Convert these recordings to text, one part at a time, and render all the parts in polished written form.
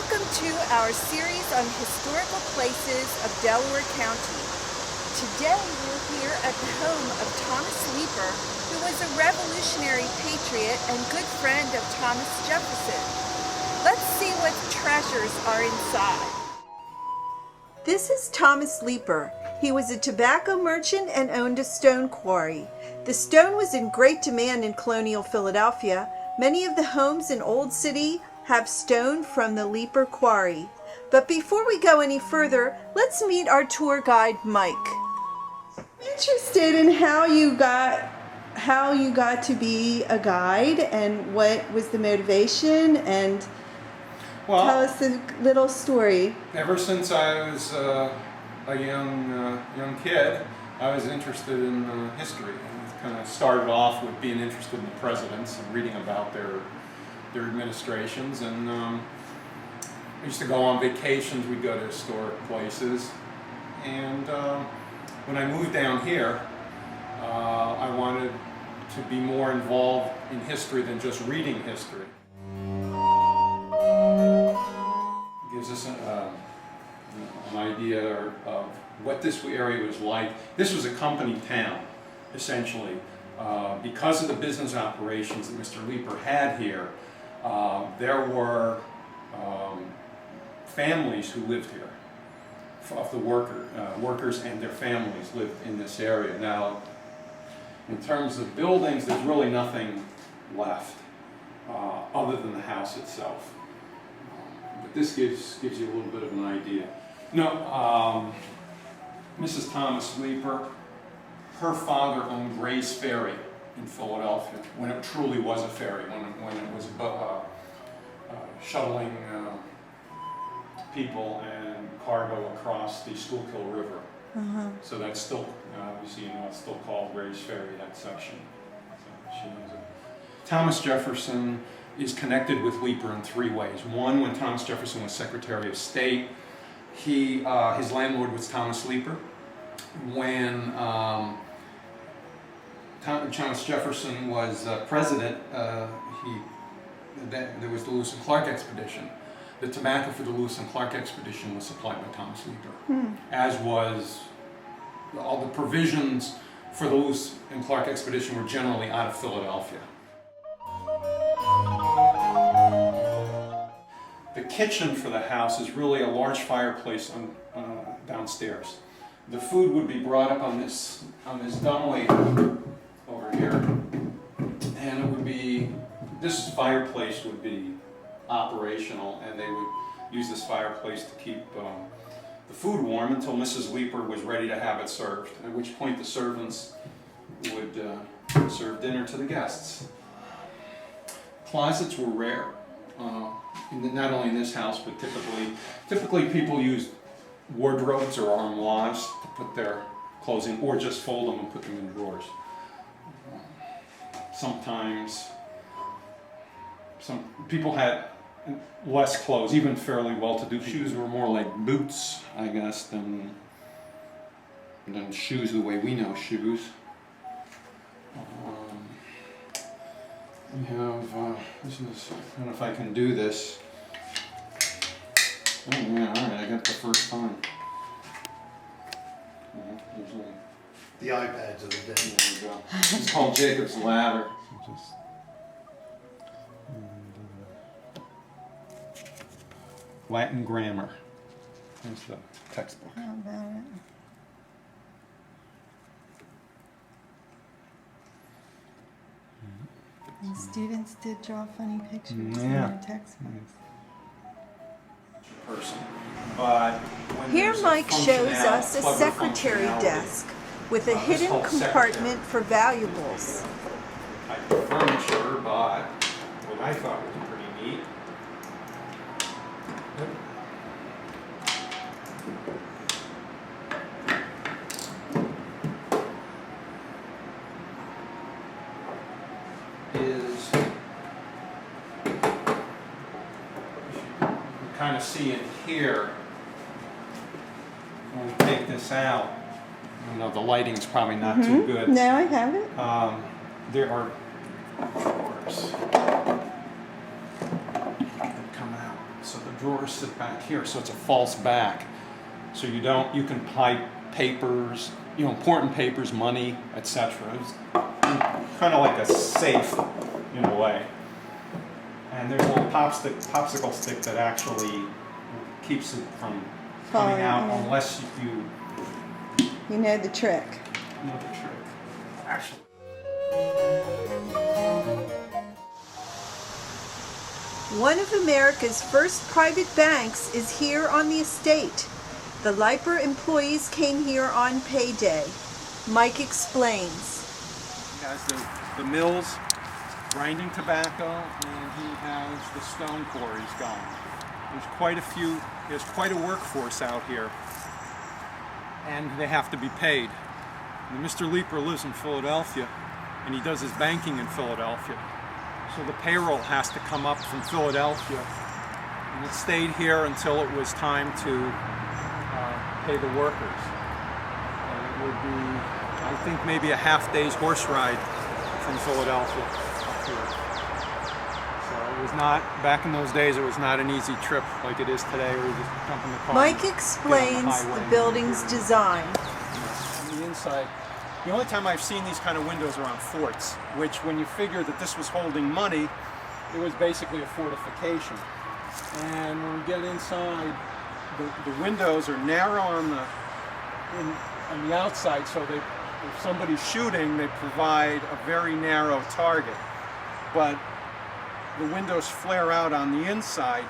Welcome to our series on historical places of Delaware County. Today we're here at the home of Thomas Leiper, who was a revolutionary patriot and good friend of Thomas Jefferson. Let's see what treasures are inside. This is Thomas Leiper. He was a tobacco merchant and owned a stone quarry. The stone was in great demand in colonial Philadelphia. Many of the homes in Old City have stone from the Leiper quarry. But before we go any further, let's meet our tour guide, Mike. I'm interested in how you got to be a guide and what was the motivation, and tell us a little story. Ever since I was a young kid, I was interested in history. It kind of started off with being interested in the presidents and reading about their administrations, and I used to go on vacations. We'd go to historic places, and when I moved down here, I wanted to be more involved in history than just reading history. It gives us an idea of what this area was like. This was a company town, essentially. Because of the business operations that Mr. Leiper had here, there were families who lived here, of the workers and their families lived in this area. Now, in terms of buildings, there's really nothing left other than the house itself. But this gives you a little bit of an idea. No, Mrs. Thomas Leiper, her father owned Gray's Ferry in Philadelphia, when it truly was a ferry, when it was shuttling people and cargo across the Schuylkill River. So that's still, obviously, it's still called Gray's Ferry, that section. So she knows it. Thomas Jefferson is connected with Leiper in three ways. One, when Thomas Jefferson was Secretary of State, his landlord was Thomas Leiper. When Thomas Jefferson was president, there was the Lewis and Clark expedition. The tobacco for the Lewis and Clark expedition was supplied by Thomas Leiper, as was all the provisions for the Lewis and Clark expedition were generally out of Philadelphia. The kitchen for the house is really a large fireplace downstairs. The food would be brought up on this dumbwaiter over here, and it would be, this fireplace would be operational, and they would use this fireplace to keep the food warm until Mrs. Leiper was ready to have it served, at which point the servants would serve dinner to the guests. Closets were rare, not only in this house, but typically people used wardrobes or armoires to put their clothes in, or just fold them and put them in drawers. Sometimes some people had less clothes, even fairly well-to-do. Shoes were more like boots, I guess, than shoes the way we know shoes. We have, this is, I don't know if I can do this. Oh yeah, alright, I got it the first time. Usually. The iPads of the day. There we go. It's called Jacob's Ladder. Latin grammar. There's the textbook. How about it? And students did draw funny pictures in their textbooks. Person. But Here Mike shows us a secretary desk with a hidden compartment for valuables. Type of furniture, but what I thought was pretty neat. Is you kind of see it here when we take this out. I know the lighting's probably not too good. No, I have it. There are drawers that come out. So the drawers sit back here, so it's a false back. So you can hide papers, important papers, money, etc. It's kind of like a safe in a way. And there's a little popsicle stick that actually keeps it from coming out unless you know the trick. know the trick. Actually. One of America's first private banks is here on the estate. The Leiper employees came here on payday. Mike explains. He has the mills grinding tobacco, and he has the stone quarries going. There's quite a workforce out here, and they have to be paid. And Mr. Leiper lives in Philadelphia, and he does his banking in Philadelphia. So the payroll has to come up from Philadelphia, and it stayed here until it was time to pay the workers. And it would be, I think, maybe a half day's horse ride from Philadelphia up here. So it was not, back in those days, it was not an easy trip like it is today, where you just jump in the car. Mike explains the building's design. On the inside, the only time I've seen these kind of windows are on forts, which when you figure that this was holding money, it was basically a fortification. And when we get inside, the windows are narrow on the outside, so if somebody's shooting, they provide a very narrow target. But the windows flare out on the inside.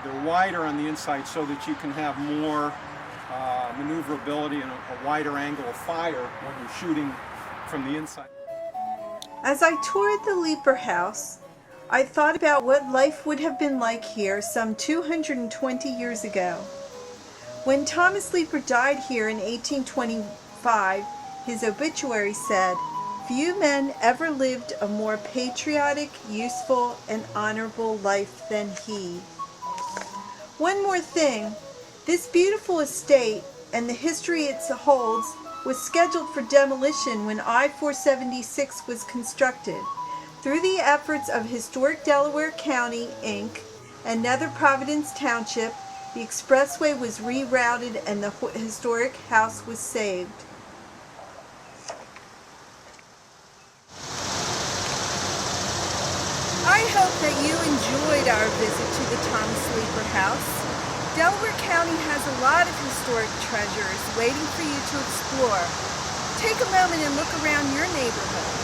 They're wider on the inside so that you can have more maneuverability and a wider angle of fire when you're shooting from the inside. As I toured the Leiper House, I thought about what life would have been like here some 220 years ago. When Thomas Leiper died here in 1825, his obituary said, "Few men ever lived a more patriotic, useful, and honorable life than he." One more thing, this beautiful estate and the history it holds was scheduled for demolition when I-476 was constructed. Through the efforts of Historic Delaware County, Inc. and Nether Providence Township, the expressway was rerouted and the historic house was saved. I hope that you enjoyed our visit to the Thomas Leiper House. Delaware County has a lot of historic treasures waiting for you to explore. Take a moment and look around your neighborhood.